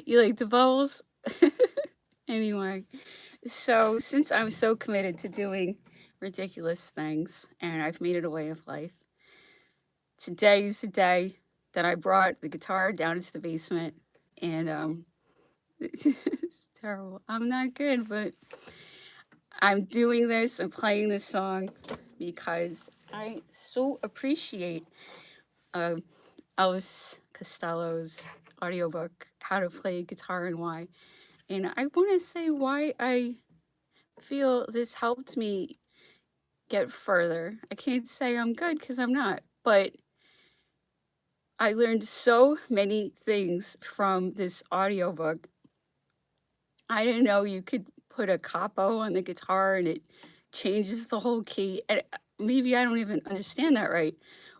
You like the bubbles? Anyway, so since I'm so committed to doing ridiculous things and I've made it a way of life, today is the day that I brought the guitar down into the basement and it's terrible. I'm not good, but I'm doing this and playing this song because I so appreciate uh, Elvis Costello's audiobook, How to Play Guitar and Why. And I want to say why I feel this helped me get further. I can't say I'm good because I'm not, but I learned so many things from this audiobook. I didn't know you could put a capo on the guitar and it changes the whole key. And maybe I don't even understand that right.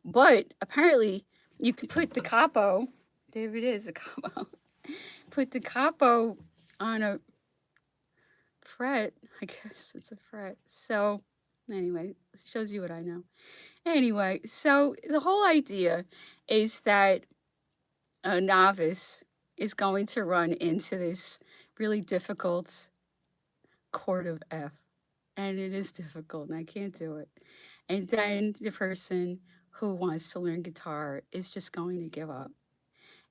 But apparently you can put the capo, there it is, a capo. Put the capo on a fret. I guess it's a fret. So anyway, shows you what I know. Anyway, so the whole idea is that a novice is going to run into this really difficult chord of F. And it is difficult, and I can't do it. And then the person who wants to learn guitar is just going to give up.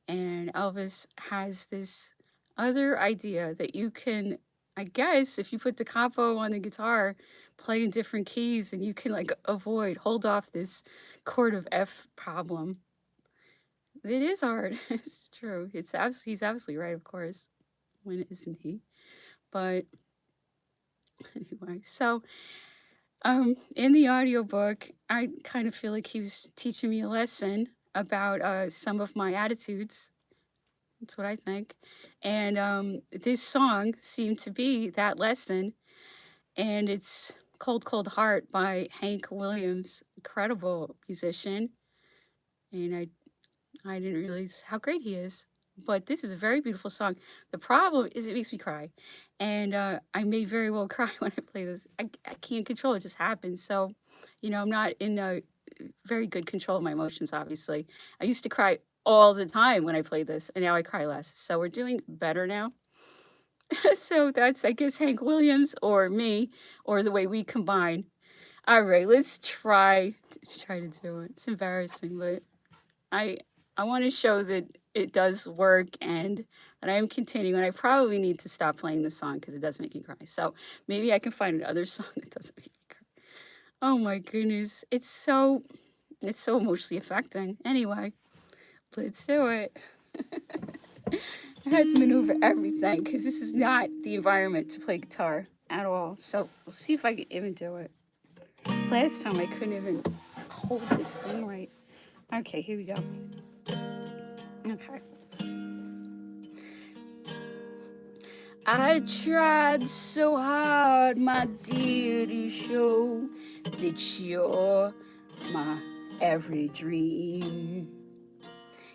And Elvis has this other idea that you can, I guess, if you put the capo on the guitar, play in different keys, and you can like hold off this chord of F problem. It is hard. It's true. He's absolutely right, of course. When isn't he? But anyway, so in the audiobook, I kind of feel like he was teaching me a lesson about some of my attitudes. That's what I think. And this song seemed to be that lesson. And it's Cold, Cold Heart by Hank Williams, incredible musician. And I didn't realize how great he is. But this is a very beautiful song. The problem is it makes me cry. And I may very well cry when I play this. I can't control it, just happens. So, I'm not in a very good control of my emotions, obviously. I used to cry all the time when I played this, and now I cry less. So we're doing better now. So that's, I guess, Hank Williams or me, or the way we combine. All right, let's try to do it. It's embarrassing, but I I want to show that it does work and that I am continuing. And I probably need to stop playing this song because it does make me cry. So maybe I can find another song that doesn't make me cry. Oh my goodness, it's so emotionally affecting. Anyway, let's do it. I had to maneuver everything because this is not the environment to play guitar at all. So we'll see if I can even do it. Last time I couldn't even hold this thing right. Okay, here we go. Okay. I tried so hard, my dear, to show that you're my every dream.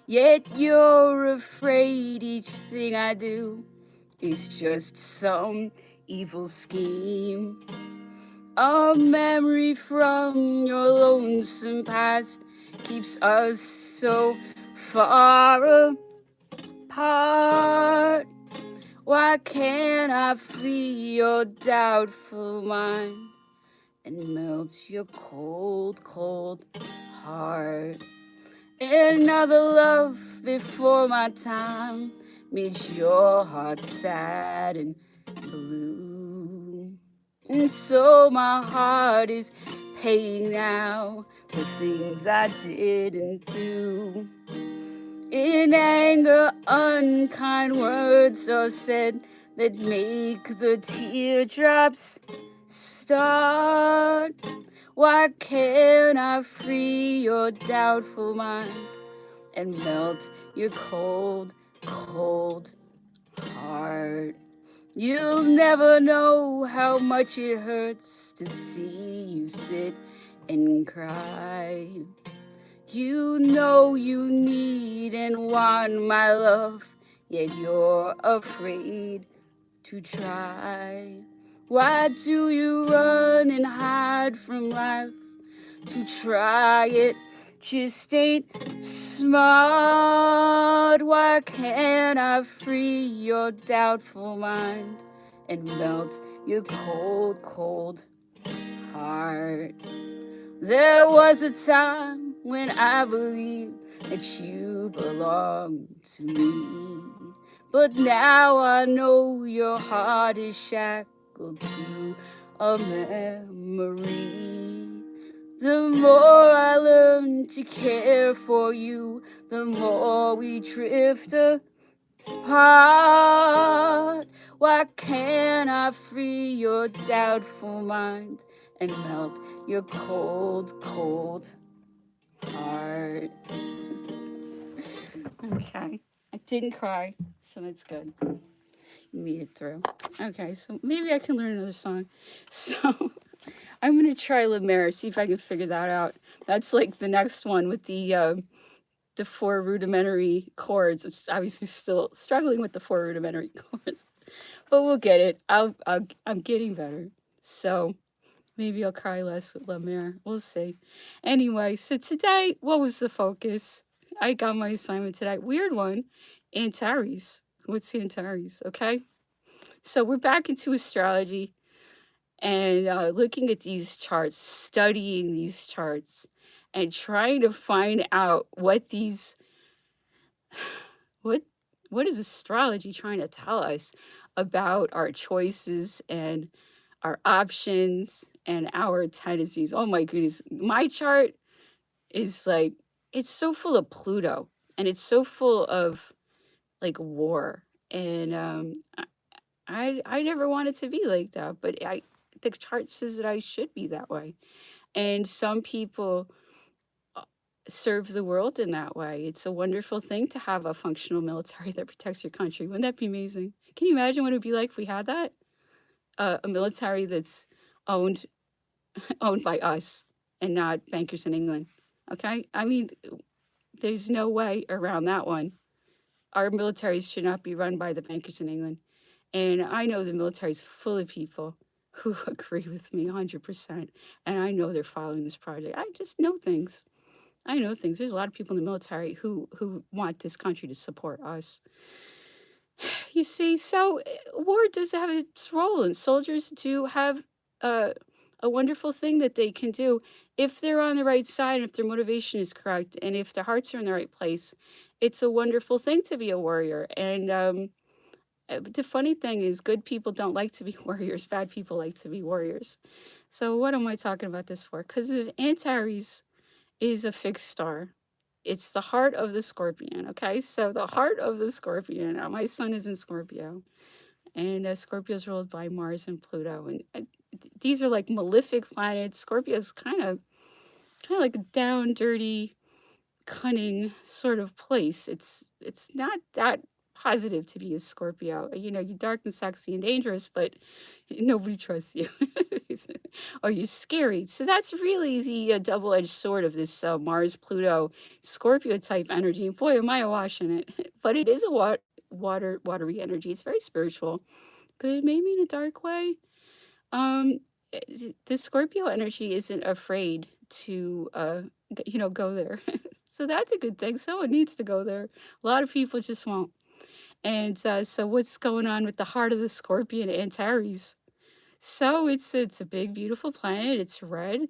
Yet you're afraid each thing I do is just some evil scheme. A memory from your lonesome past keeps us so far apart. Why can't I free your doubtful mind and melt your cold, cold heart? Another love before my time made your heart sad and blue. And so my heart is paying now for things I didn't do. In anger, unkind words are said that make the teardrops start. Why can't I free your doubtful mind and melt your cold, cold heart? You'll never know how much it hurts to see you sit and cry. You know you need and want my love, yet you're afraid to try. Why do you run and hide from life? To try it just ain't smart. Lord, why can't I free your doubtful mind and melt your cold, cold heart? There was a time when I believed that you belonged to me, but now I know your heart is shackled to a memory. The more I learn to care for you, the more we drift apart. Why can't I free your doubtful mind and melt your cold, cold heart? Okay, I didn't cry, so that's good. You made it through. Okay, so maybe I can learn another song. So I'm gonna try La Mer, see if I can figure that out. That's like the next one with the four rudimentary chords. I'm obviously still struggling with the four rudimentary chords, but we'll get it. I'm getting better. So maybe I'll cry less with La Mer. We'll see. Anyway, so today, what was the focus? I got my assignment today. Weird one. Antares. What's Antares? Okay. So we're back into astrology and looking at these charts, studying these charts, and trying to find out what what is astrology trying to tell us about our choices and our options and our tendencies. Oh my goodness, my chart is like, it's so full of Pluto, and it's so full of like war, and I never wanted to be like that, but the chart says that I should be that way. And some people uh, serve the world in that way. It's a wonderful thing to have a functional military that protects your country. Wouldn't that be amazing? Can you imagine what it would be like if we had that? A military that's owned owned by us and not bankers in England. Okay? I mean, there's no way around that one. Our militaries should not be run by the bankers in England. And I know the military is full of people who agree with me 100%. And I know they're following this project. I just know things. I know things. There's a lot of people in the military who want this country to support us. You see, so war does have its role, and soldiers do have uh, a wonderful thing that they can do if they're on the right side, and if their motivation is correct, and if their hearts are in the right place. It's a wonderful thing to be a warrior. And the funny thing is, good people don't like to be warriors. Bad people like to be warriors. So what am I talking about this for? Because Antares is a fixed star. It's the heart of the Scorpion, okay? So the heart of the Scorpion, my sun is in Scorpio, and Scorpio is ruled by Mars and Pluto, and these are like malefic planets. Scorpio's kind of like a down, dirty, cunning sort of place. It's not that positive to be a Scorpio. You know, you're dark and sexy and dangerous, but nobody trusts you, or you're scary. So that's really the double-edged sword of this Mars Pluto Scorpio type energy. And boy, am I awash in it. But it is a watery energy. It's very spiritual, but maybe in a dark way. Um, the Scorpio energy isn't afraid to go there. So that's a good thing. Someone needs to go there. A lot of people just won't. And so what's going on with the heart of the Scorpion, Antares? So it's a big, beautiful planet. It's red.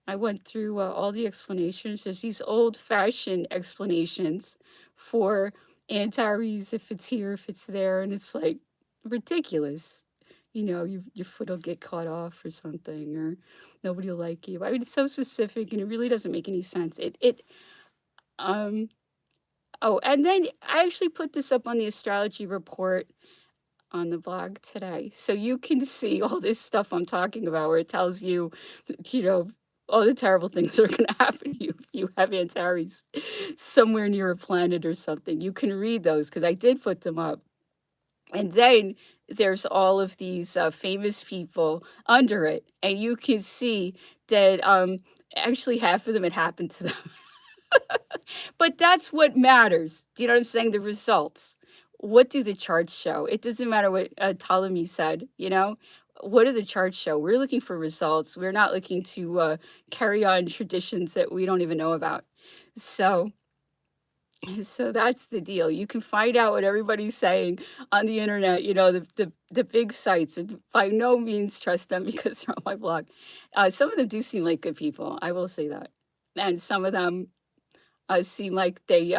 I went through all the explanations. There's these old-fashioned explanations for Antares, if it's here, if it's there, and it's like ridiculous. You know, your foot will get cut off or something, or nobody will like you. I mean, it's so specific, and it really doesn't make any sense. Um, oh, and then I actually put this up on the astrology report on the blog today. So you can see all this stuff I'm talking about where it tells you, you know, all the terrible things that are going to happen to you if you have Antares somewhere near a planet or something. You can read those because I did put them up. And then there's all of these famous people under it. And you can see that actually half of them had happened to them. But that's what matters. Do you know what I'm saying? The results. What do the charts show? It doesn't matter what Ptolemy said, you know? What do the charts show? We're looking for results. We're not looking to carry on traditions that we don't even know about. So So that's the deal. You can find out what everybody's saying on the internet, the big sites, and by no means trust them because they're on my blog. Some of them do seem like good people, I will say that. And some of them seem like they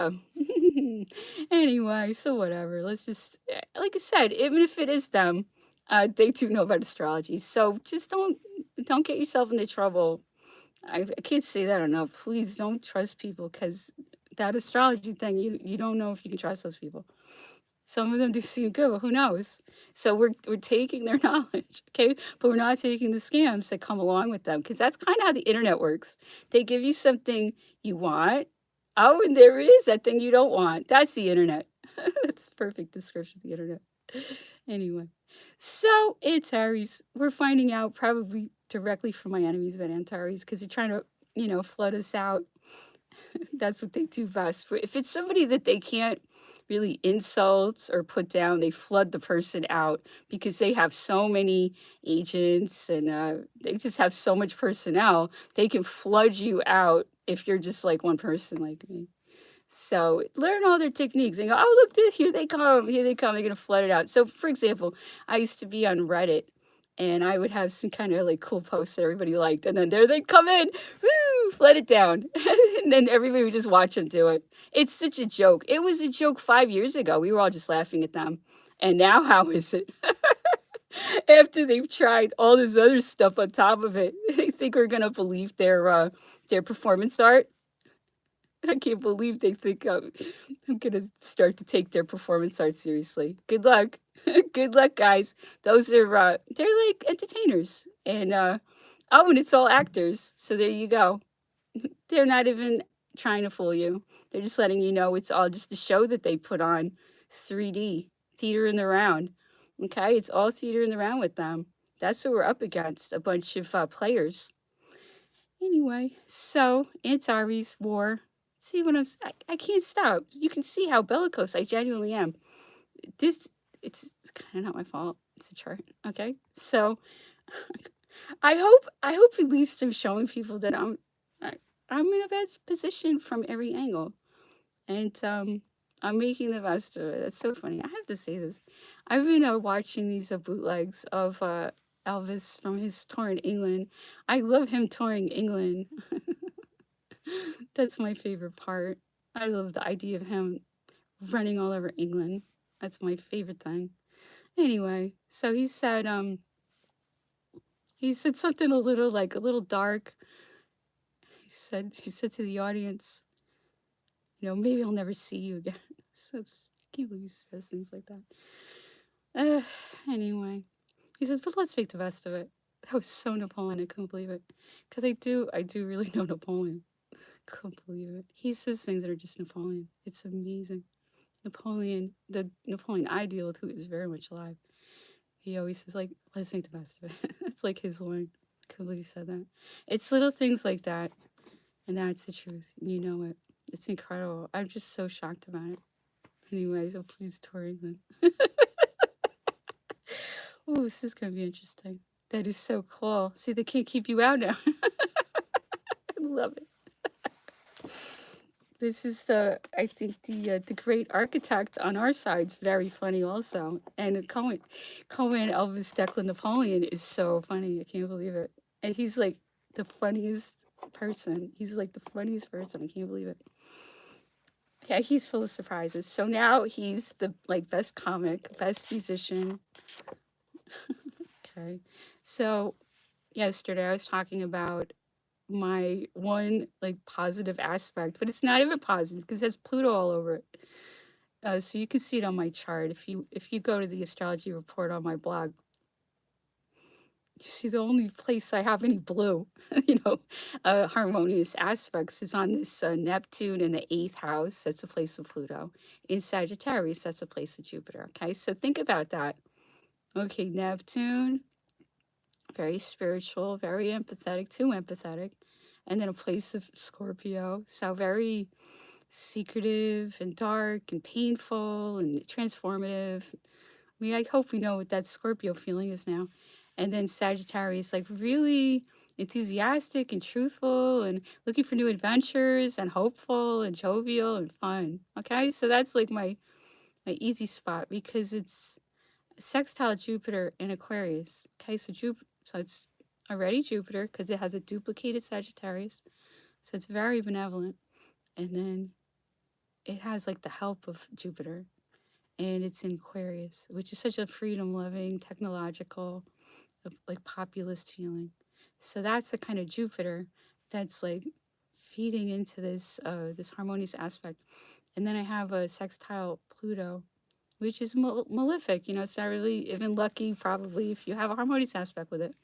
anyway, so whatever. Let's just like I said, even if it is them, they do know about astrology. So just don't get yourself into trouble. I can't say that enough. Please don't trust people because that astrology thing, you don't know if you can trust those people. Some of them do seem good, but who knows? So we're taking their knowledge, okay? But we're not taking the scams that come along with them because that's kind of how the internet works. They give you something you want. Oh, and there it is, that thing you don't want. That's the internet. That's a perfect description of the internet. Anyway, so it's Aries. We're finding out probably directly from my enemies about Antares because they're trying to, flood us out. That's what they do best. If it's somebody that they can't really insult or put down, they flood the person out because they have so many agents and they just have so much personnel. They can flood you out if you're just like one person like me. So learn all their techniques and go, oh, look, here they come. Here they come. They're going to flood it out. So, for example, I used to be on Reddit and I would have some kind of like cool posts that everybody liked. And then there they'd come in, woo, flood it down. And then everybody would just watch them do it. It's such a joke. It was a joke 5 years ago. We were all just laughing at them. And now, how is it? After they've tried all this other stuff on top of it, they think we're going to believe their performance art. I can't believe they think I'm gonna start to take their performance art seriously. Good luck. Good luck, guys. Those are they're like entertainers. And oh, and it's all actors. So there you go. They're not even trying to fool you. They're just letting you know it's all just a show that they put on 3D, theater in the round. Okay, it's all theater in the round with them. That's what we're up against, a bunch of players. Anyway, so Antares War. See what I can't stop. You can see how bellicose I genuinely am. This it's kind of not my fault. It's a chart. Okay, so I hope at least I'm showing people that I'm in a bad position from every angle, and I'm making the best of it. That's so funny. I have to say this. I've been watching these bootlegs of Elvis from his tour in England. I love him touring England. That's my favorite part. I love the idea of him running all over England. That's my favorite thing. Anyway, so he said something a little dark. He said to the audience, maybe I'll never see you again. So I can't believe he says things like that. Anyway, he said, but let's make the best of it. That was so Napoleon. I couldn't believe it. Because I do really know Napoleon. Couldn't believe it. He says things that are just Napoleon. It's amazing. Napoleon, the Napoleon ideal too, is very much alive. He always says like, "Let's make the best of it." That's like his line. Couldn't believe he said that. It's little things like that, and that's the truth. And you know it. It's incredible. I'm just so shocked about it. Anyway, so please tour England. Oh, this is gonna be interesting. That is so cool. See, they can't keep you out now. I love it. This is, I think, the great architect on our side's very funny also. And Cohen, Elvis Declan Napoleon is so funny. I can't believe it. And he's like the funniest person. He's like the funniest person. I can't believe it. Yeah, he's full of surprises. So now he's the best comic, best musician. Okay. So yesterday I was talking about my one positive aspect, but it's not even positive because it has Pluto all over it. So you can see it on my chart if you go to the astrology report on my blog. You see the only place I have any blue, harmonious aspects is on this Neptune in the 8th house. That's a place of Pluto. In Sagittarius, that's a place of Jupiter. Okay, so think about that. Okay, Neptune, very spiritual, very empathetic, too empathetic. And then a place of Scorpio, so very secretive and dark and painful and transformative. I mean, I hope we know what that Scorpio feeling is now. And then Sagittarius, like really enthusiastic and truthful and looking for new adventures and hopeful and jovial and fun. Okay, so that's like my easy spot because it's sextile Jupiter in Aquarius. Okay, so so it's already Jupiter because it has a duplicated Sagittarius, so it's very benevolent, and then it has like the help of Jupiter, and it's in Aquarius, which is such a freedom-loving, technological, like populist feeling. So that's the kind of Jupiter that's like feeding into this harmonious aspect. And then I have a sextile Pluto, which is malefic. You know, it's not really even lucky, probably, if you have a harmonious aspect with it.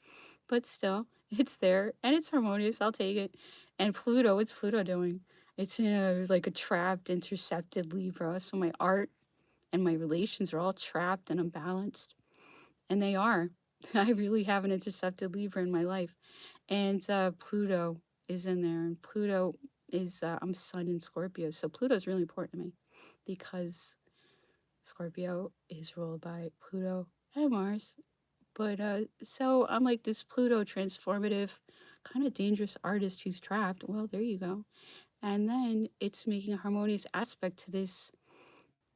But still, it's there and it's harmonious. I'll take it. And Pluto, what's Pluto doing? It's in a like a trapped, intercepted Libra. So my art and my relations are all trapped and unbalanced. And they are. I really have an intercepted Libra in my life. And Pluto is in there. And Pluto is, I'm Sun in Scorpio. So Pluto is really important to me because Scorpio is ruled by Pluto and Mars. But so I'm like this Pluto transformative, kind of dangerous artist who's trapped. Well, there you go. And then it's making a harmonious aspect to this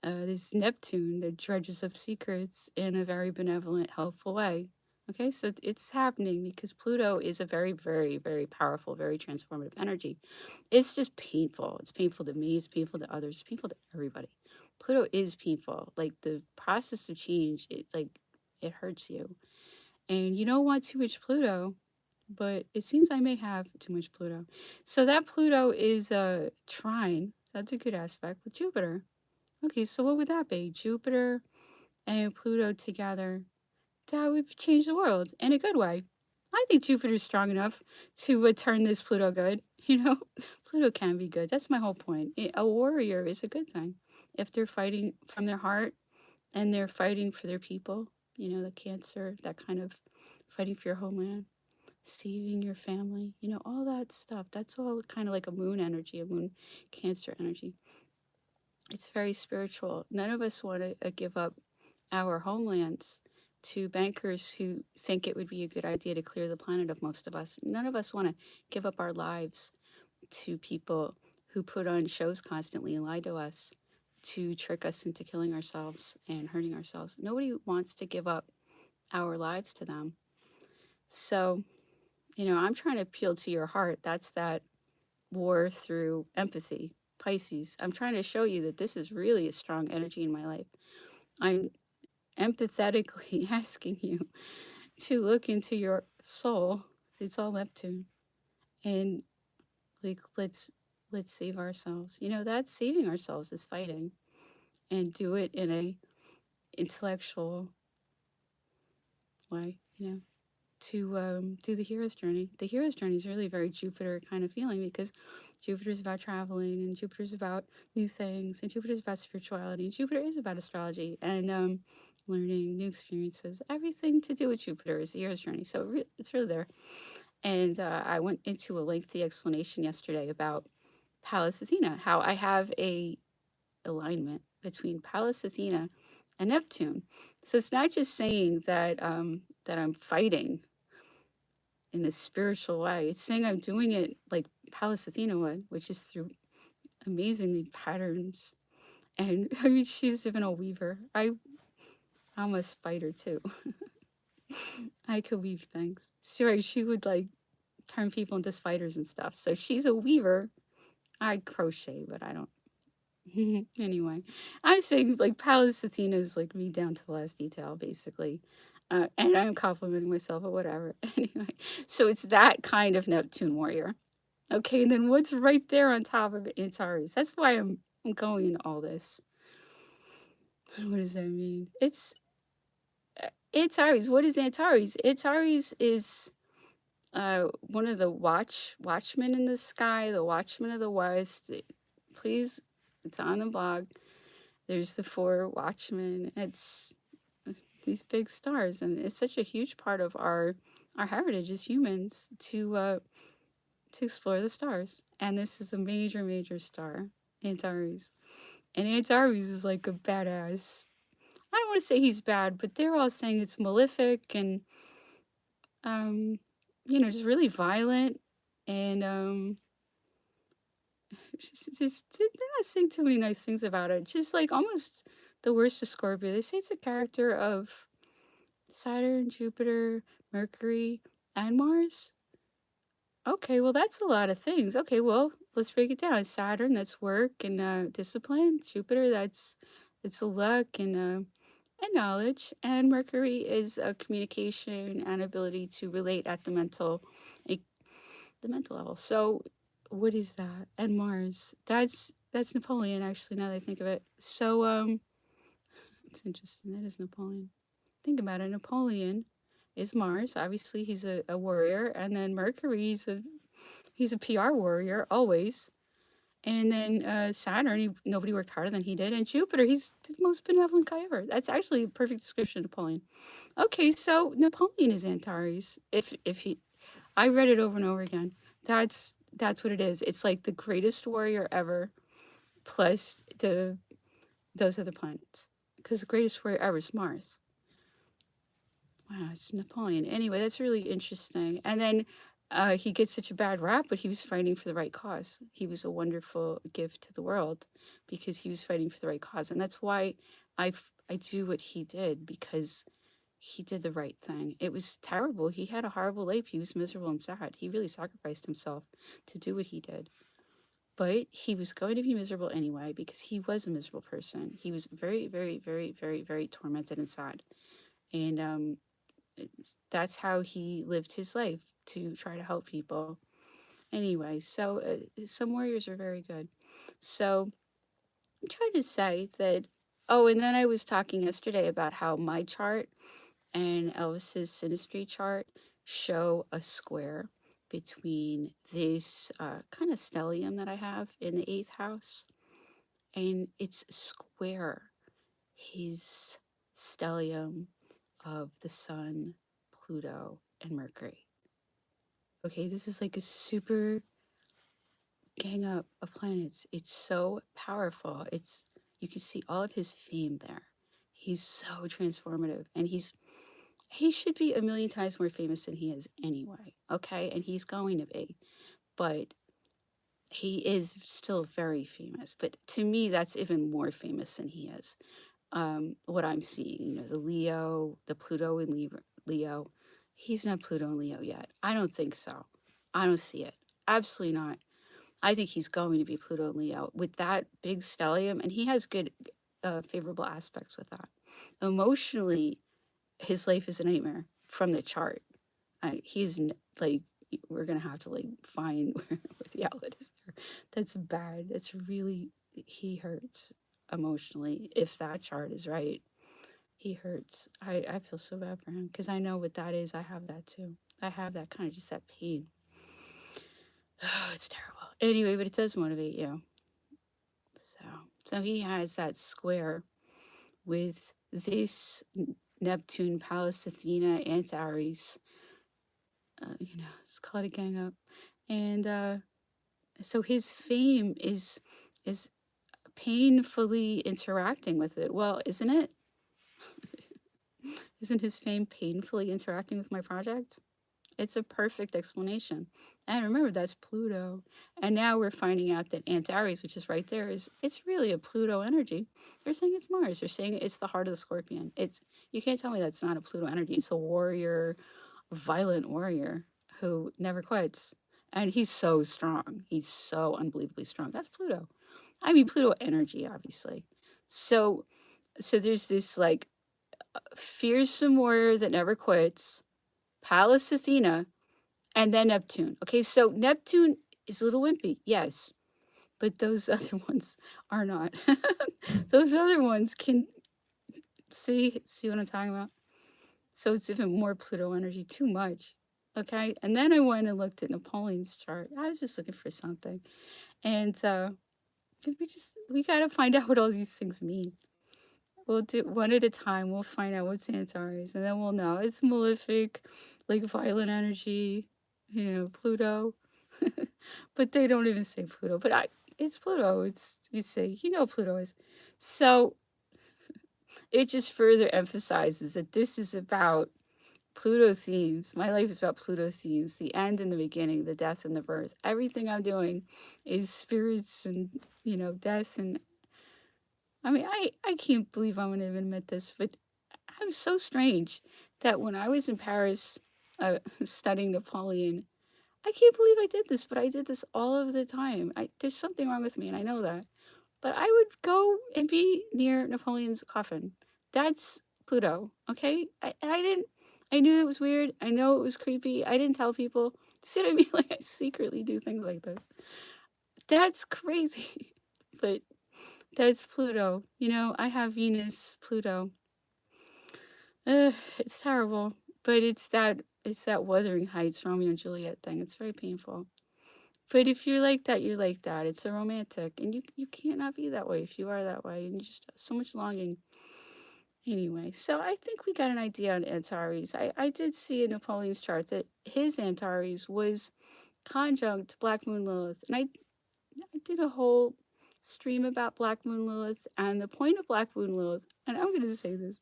Neptune, the dredges of secrets, in a very benevolent, helpful way. Okay, so it's happening because Pluto is a very, very, very powerful, very transformative energy. It's just painful. It's painful to me, it's painful to others, it's painful to everybody. Pluto is painful. Like the process of change, it hurts you. And you don't want too much Pluto, but it seems I may have too much Pluto. So that Pluto is a trine. That's a good aspect with Jupiter. Okay, so what would that be? Jupiter and Pluto together. That would change the world in a good way. I think Jupiter's strong enough to turn this Pluto good. You know, Pluto can be good. That's my whole point. A warrior is a good thing if they're fighting from their heart and they're fighting for their people. You know, the Cancer, that kind of fighting for your homeland, saving your family. You know, all that stuff. That's all kind of like a moon energy, a moon Cancer energy. It's very spiritual. None of us want to give up our homelands to bankers who think it would be a good idea to clear the planet of most of us. None of us want to give up our lives to people who put on shows constantly and lie to us to trick us into killing ourselves and hurting ourselves. Nobody wants to give up our lives to them. So, you know, I'm trying to appeal to your heart. That's that war through empathy. Pisces, I'm trying to show you that this is really a strong energy in my life. I'm empathetically asking you to look into your soul. It's all Neptune. And like let's save ourselves. You know, that's saving ourselves is fighting. And do it in a intellectual way, you know, to do the hero's journey. The hero's journey is really very Jupiter kind of feeling because Jupiter's about traveling and Jupiter's about new things and Jupiter's about spirituality and Jupiter is about astrology and learning new experiences. Everything to do with Jupiter is the hero's journey. So it's really there. And I went into a lengthy explanation yesterday about Pallas Athena, how I have a alignment between Pallas Athena and Neptune. So it's not just saying that that I'm fighting in this spiritual way. It's saying I'm doing it like Pallas Athena would, which is through amazingly patterns. And I mean, she's even a weaver. I'm a spider too. I could weave things. Sure, she would like turn people into spiders and stuff. So she's a weaver. I crochet, but I don't. Anyway, I'm saying like Pallas Athena is like me down to the last detail, basically. And I'm complimenting myself or whatever. Anyway, so it's that kind of Neptune warrior. Okay, and then what's right there on top of it? Antares. That's why I'm going into all this. What does that mean? It's Antares. What is Antares? Antares is one of the watchmen in the sky, the watchmen of the west. Please, it's on the blog. There's the 4 watchmen. It's these big stars, and it's such a huge part of our heritage as humans to explore the stars. And this is a major, major star, Antares. And Antares is like a badass. I don't want to say he's bad, but they're all saying it's malefic and just really violent. And they're not saying too many nice things about it. Just like almost the worst of Scorpio. They say it's a character of Saturn, Jupiter, Mercury, and Mars. Okay, well, that's a lot of things. Okay, well, let's break it down. Saturn, that's work and discipline. Jupiter, it's luck and knowledge. And Mercury is communication and ability to relate at eh, the mental level. So, what is that? And Mars, that's Napoleon. Actually, now that I think of it, so it's interesting. That is Napoleon. Think about it. Napoleon is Mars. Obviously, he's a warrior, and then Mercury, he's a PR warrior always. And then Saturn, nobody worked harder than he did. And Jupiter, he's the most benevolent guy ever. That's actually a perfect description of Napoleon. Okay, so Napoleon is Antares. If he, I read it over and over again. That's what it is. It's like the greatest warrior ever, plus those other planets. Because the greatest warrior ever is Mars. Wow, it's Napoleon. Anyway, that's really interesting. And then he gets such a bad rap, but he was fighting for the right cause. He was a wonderful gift to the world because he was fighting for the right cause. And that's why I do what he did, because he did the right thing. It was terrible. He had a horrible life. He was miserable and sad. He really sacrificed himself to do what he did. But he was going to be miserable anyway because he was a miserable person. He was very, very, very, very, very tormented and sad. And that's how he lived his life, to try to help people. Anyway, so some warriors are very good. So I'm trying to say that. Oh, and then I was talking yesterday about how my chart and Elvis's synastry chart show a square between this kind of stellium that I have in the 8th house, and it's square his stellium of the Sun, Pluto, and Mercury. Okay, this is like a super gang up of planets. It's so powerful. You can see all of his fame there. He's so transformative, and he should be a million times more famous than he is anyway. Okay, and he's going to be, but he is still very famous. But to me, that's even more famous than he is. What I'm seeing, the Pluto in Leo. He's not Pluto in Leo yet. I don't think so. I don't see it. Absolutely not. I think he's going to be Pluto and Leo with that big stellium, and he has good, favorable aspects with that. Emotionally, his life is a nightmare from the chart. He's like, we're gonna have to like find where the outlet is there. That's bad. That's really, he hurts emotionally. If that chart is right, he hurts. I feel so bad for him because I know what that is. I have that too. I have that kind of just that pain. Oh, it's terrible. Anyway, but it does motivate you. So he has that square with this Neptune, Pallas, Athena, Antares. It's called a gang up, and so his fame is painfully interacting with it. Well, isn't it? Isn't his fame painfully interacting with my project? It's a perfect explanation. And remember, that's Pluto. And now we're finding out that Antares, which is right there, it's really a Pluto energy. They're saying it's Mars. They're saying it's the heart of the Scorpion. You can't tell me that's not a Pluto energy. It's a warrior, violent warrior who never quits. And he's so strong. He's so unbelievably strong. That's Pluto. I mean, Pluto energy, obviously. So there's this like fearsome warrior that never quits, Pallas Athena, and then Neptune. Okay, so Neptune is a little wimpy, yes, but those other ones are not. Those other ones can see what I'm talking about. So it's even more Pluto energy, too much. Okay, and then I went and looked at Napoleon's chart. I was just looking for something, and we gotta find out what all these things mean. We'll do one at a time. We'll find out what's Antares, and then we'll know it's malefic, like violent energy, Pluto. But they don't even say Pluto. But it's Pluto. You say Pluto is. So it just further emphasizes that this is about Pluto themes. My life is about Pluto themes. The end and the beginning, the death and the birth. Everything I'm doing is spirits and, death. And I mean, I can't believe I'm going to admit this, but I'm so strange that when I was in Paris studying Napoleon, I can't believe I did this, but I did this all of the time. There's something wrong with me, and I know that. But I would go and be near Napoleon's coffin. That's Pluto, okay? I knew it was weird. I know it was creepy. I didn't tell people. See what I mean? Like, I secretly do things like this. That's crazy. But that's Pluto. I have Venus, Pluto. It's terrible. But it's that Wuthering Heights, Romeo and Juliet thing. It's very painful. But if you're like that, you're like that. It's a romantic, and you can't not be that way if you are that way, and you just have so much longing. Anyway, so I think we got an idea on Antares. I did see in Napoleon's chart that his Antares was conjunct Black Moon Lilith, and I did a whole stream about Black Moon Lilith and the point of Black Moon Lilith. And I'm going to say this: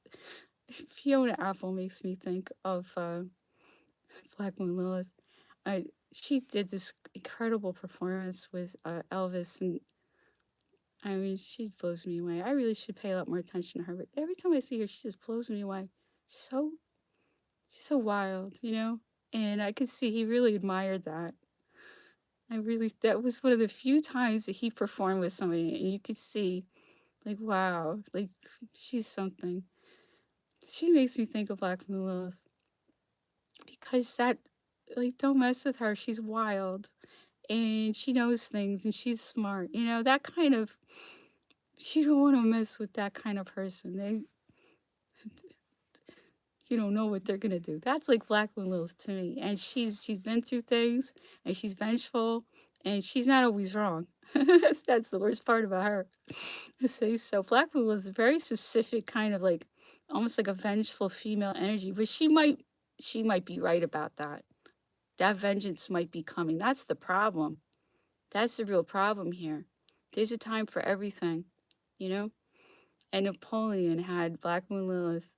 Fiona Apple makes me think of Black Moon Lilith. She did this incredible performance with Elvis, and I mean, she blows me away. I really should pay a lot more attention to her, but every time I see her, she just blows me away. So she's so wild, And I could see he really admired that. That was one of the few times that he performed with somebody, and you could see, like, wow, like, she's something. She makes me think of Black Moon Lilith because don't mess with her. She's wild, and she knows things, and she's smart. That kind of, you don't want to mess with that kind of person. You don't know what they're gonna do. That's like Black Moon Lilith to me. And she's been through things, and she's vengeful, and she's not always wrong. That's the worst part about her. So Black Moon Lilith is a very specific kind of like, almost like a vengeful female energy. But she might be right about that. That vengeance might be coming. That's the problem. That's the real problem here. There's a time for everything, And Napoleon had Black Moon Lilith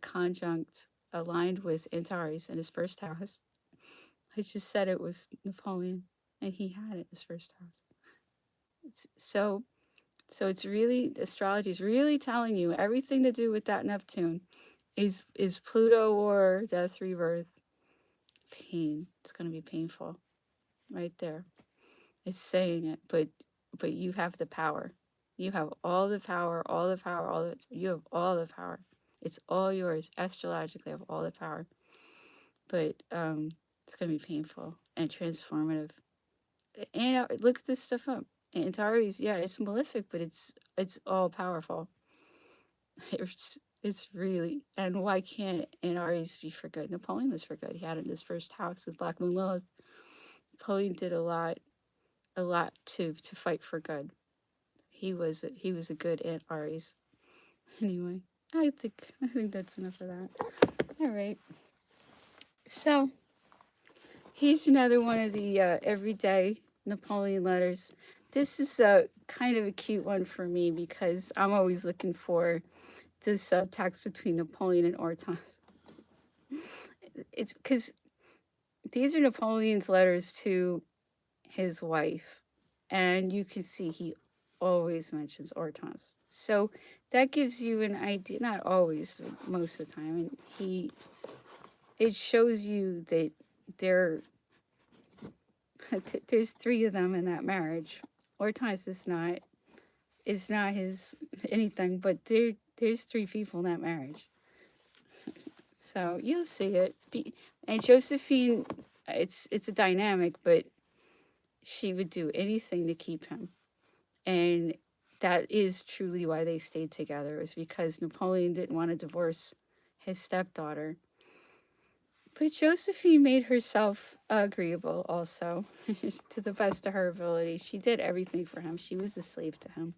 conjunct aligned with Antares in his first house. I just said it was Napoleon, and he had it in his first house. So it's really, astrology is really telling you everything to do with that Neptune is Pluto or death, rebirth, pain. It's going to be painful, right there. It's saying it, but you have the power. You have all the power, you have all the power. It's all yours. Astrologically, you have all the power. But it's going to be painful and transformative. And look this stuff up. Antares, yeah, it's malefic, but it's all powerful. It's really, and why can't Antares be for good? Napoleon was for good. He had it in his first house with Black Moon Lilith. Napoleon did a lot to fight for good. He was a good Antares. Anyway, I think that's enough of that. All right. So here's another one of the everyday Napoleon letters. This is kind of a cute one for me because I'm always looking for the subtext between Napoleon and Hortense. It's because these are Napoleon's letters to his wife, and you can see he always mentions Hortense. So that gives you an idea, not always, but most of the time, and it shows you that there's three of them in that marriage. Hortense is not his anything, but there's three people in that marriage. So you'll see it. And Josephine, it's a dynamic, but she would do anything to keep him. And that is truly why they stayed together, is because Napoleon didn't want to divorce his stepdaughter. But Josephine made herself agreeable also, to the best of her ability. She did everything for him. She was a slave to him.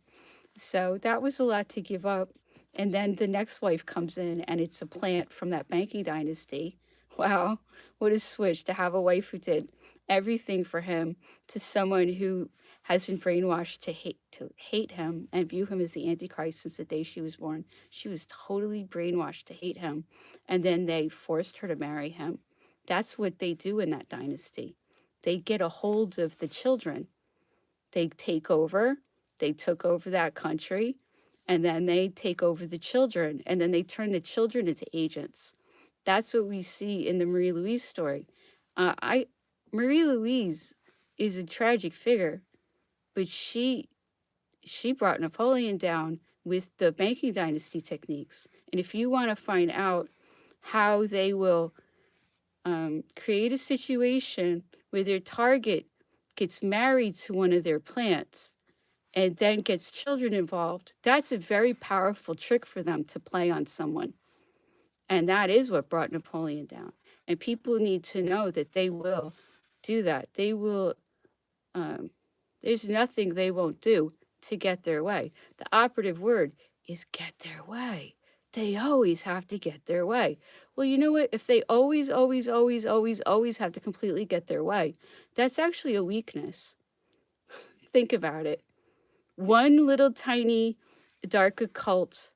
So that was a lot to give up. And then the next wife comes in, and it's a plant from that banking dynasty. Wow, what a switch to have a wife who did everything for him to someone who has been brainwashed to hate him and view him as the Antichrist since the day she was born. She was totally brainwashed to hate him, and then they forced her to marry him. That's what they do in that dynasty. They get a hold of the children. They take over. They took over that country, and then they take over the children, and then they turn the children into agents. That's what we see in the Marie Louise story. Marie Louise is a tragic figure, but she brought Napoleon down with the banking dynasty techniques. And if you want to find out how they will create a situation where their target gets married to one of their plants and then gets children involved, that's a very powerful trick for them to play on someone. And that is what brought Napoleon down. And people need to know that they will do that. They will, there's nothing they won't do to get their way. The operative word is get their way. They always have to get their way. Well, you know what? If they always have to completely get their way, that's actually a weakness. Think about it. One little tiny dark occult,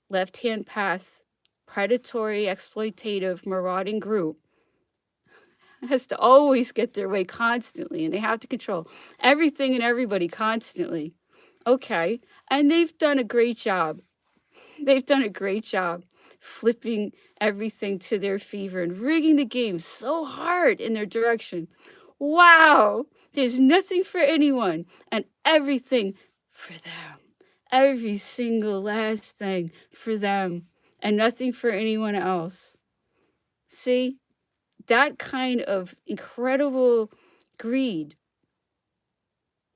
left-hand path, predatory, exploitative, marauding group has to always get their way constantly, and they have to control everything and everybody constantly. Okay, and they've done a great job. They've done a great job flipping everything to their favor and rigging the game so hard in their direction. Wow, there's nothing for anyone and everything for them. Every single last thing for them and nothing for anyone else. See, that kind of incredible greed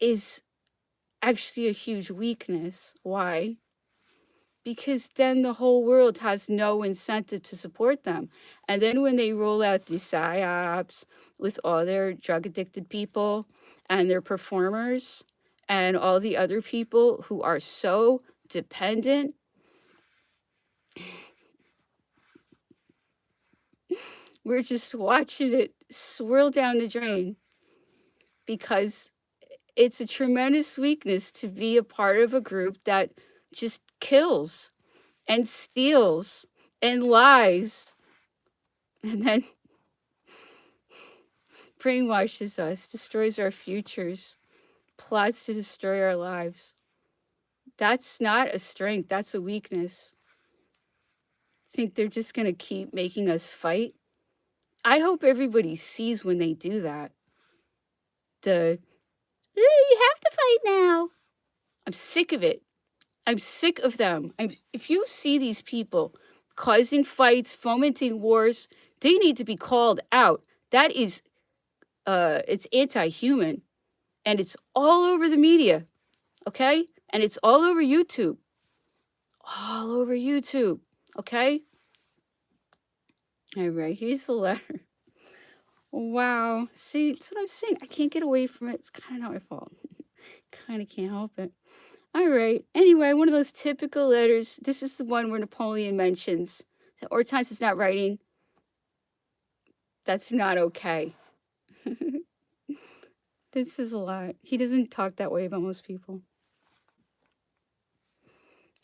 is actually a huge weakness. Why? Because then the whole world has no incentive to support them. And then when they roll out these psyops with all their drug-addicted people and their performers and all the other people who are so dependent, we're just watching it swirl down the drain because it's a tremendous weakness to be a part of a group that just kills and steals and lies and then brainwashes us, destroys our futures, plots to destroy our lives. That's not a strength, that's a weakness. Think they're just going to keep making us fight? I hope everybody sees when they do that. You have to fight now. I'm sick of it. I'm sick of them. If you see these people causing fights, fomenting wars, they need to be called out. That is, it's anti-human. And it's all over the media, okay? And it's all over YouTube. All over YouTube, okay? All right, here's the letter. Wow. See, that's what I'm saying. I can't get away from it. It's kind of not my fault. Kind of can't help it. All right. Anyway, one of those typical letters. This is the one where Napoleon mentions that Hortense is not writing. That's not okay. This is a lot. He doesn't talk that way about most people.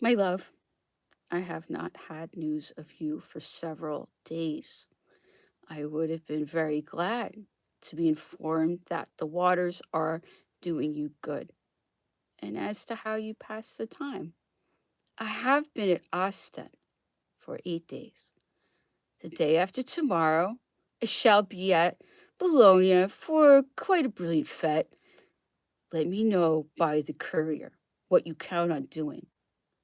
My love, I have not had news of you for several days. I would have been very glad to be informed that the waters are doing you good. And as to how you pass the time, I have been at Ostend for 8 days. The day after tomorrow, I shall be at Bologna for quite a brilliant fete. Let me know by the courier what you count on doing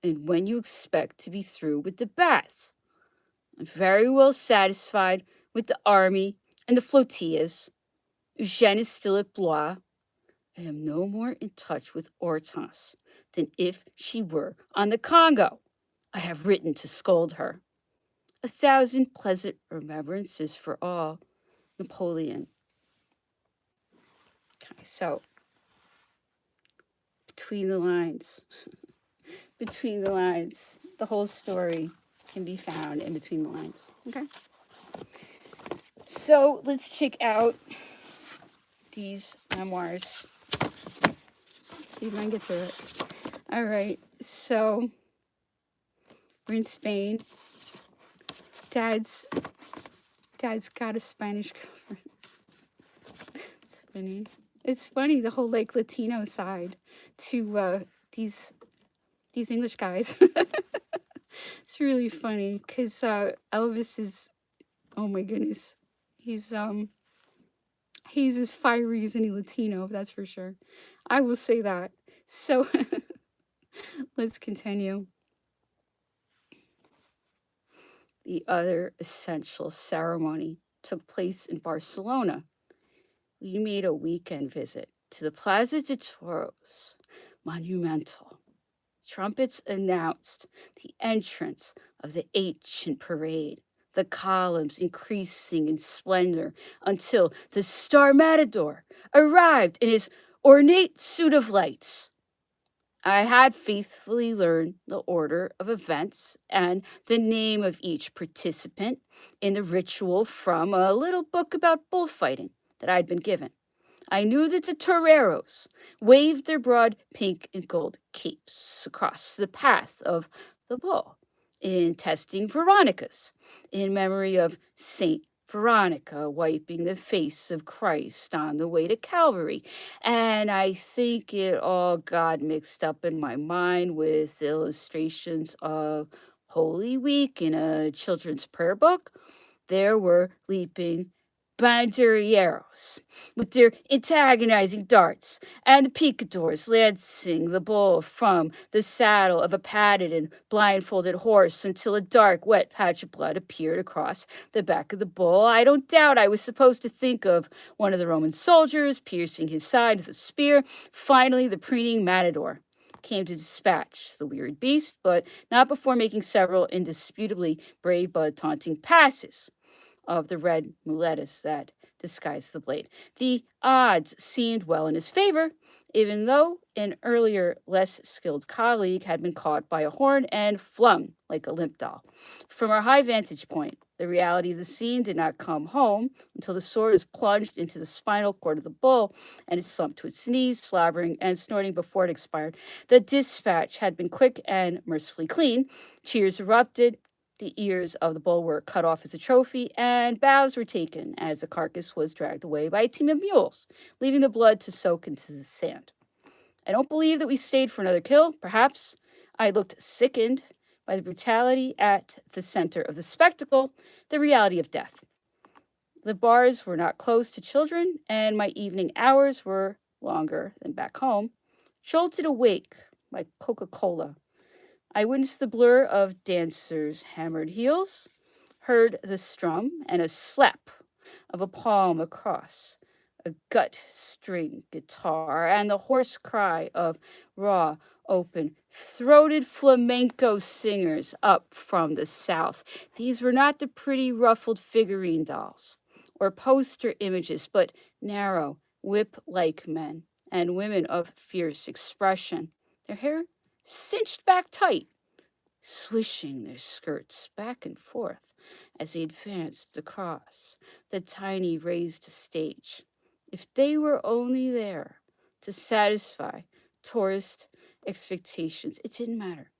and when you expect to be through with the baths. I'm very well satisfied with the army and the flotillas. Eugène is still at Blois. I am no more in touch with Hortense than if she were on the Congo. I have written to scold her. 1,000 pleasant remembrances for all. Napoleon. Okay, so between the lines, the whole story can be found in between the lines. Okay. So let's check out these memoirs. See if I can get through it. All right, so we're in Spain. Dad's got a Spanish girlfriend. It's funny. It's funny, the whole like Latino side to these English guys. It's really funny because Elvis is, oh my goodness, he's as fiery as any Latino, that's for sure. I will say that. So let's continue. The other essential ceremony took place in Barcelona. We made a weekend visit to the Plaza de Toros, monumental. Trumpets announced the entrance of the ancient parade, the columns increasing in splendor until the Star Matador arrived in his ornate suit of lights. I had faithfully learned the order of events and the name of each participant in the ritual from a little book about bullfighting that I'd been given. I knew that the toreros waved their broad pink and gold capes across the path of the bull in testing Veronicas in memory of Saint Veronica wiping the face of Christ on the way to Calvary. And I think it all got mixed up in my mind with illustrations of Holy Week in a children's prayer book. There were leaping banderilleros with their antagonizing darts, and the picadors lancing the bull from the saddle of a padded and blindfolded horse until a dark, wet patch of blood appeared across the back of the bull. I don't doubt I was supposed to think of one of the Roman soldiers piercing his side with a spear. Finally, the preening matador came to dispatch the wearied beast, but not before making several indisputably brave but taunting passes of the red muletas that disguised the blade. The odds seemed well in his favor, even though an earlier, less skilled colleague had been caught by a horn and flung like a limp doll. From our high vantage point, the reality of the scene did not come home until the sword was plunged into the spinal cord of the bull and it slumped to its knees, slobbering and snorting before it expired. The dispatch had been quick and mercifully clean. Cheers erupted. The ears of the bull were cut off as a trophy, and bows were taken as the carcass was dragged away by a team of mules, leaving the blood to soak into the sand. I don't believe that we stayed for another kill. Perhaps I looked sickened by the brutality at the center of the spectacle, the reality of death. The bars were not closed to children, and my evening hours were longer than back home. Jolted awake by Coca-Cola, I witnessed the blur of dancers' hammered heels, heard the strum and a slap of a palm across a gut string guitar, and the hoarse cry of raw, open-throated flamenco singers up from the south. These were not the pretty ruffled figurine dolls or poster images, but narrow, whip-like men and women of fierce expression. Their hair cinched back tight, swishing their skirts back and forth as they advanced across the tiny raised stage. If they were only there to satisfy tourist expectations, it didn't matter.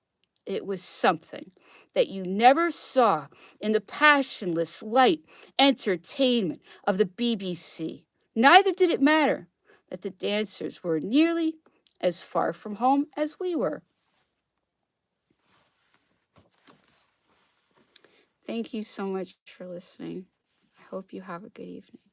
It was something that you never saw in the passionless light entertainment of the BBC. Neither did it matter that the dancers were nearly as far from home as we were. Thank you so much for listening. I hope you have a good evening.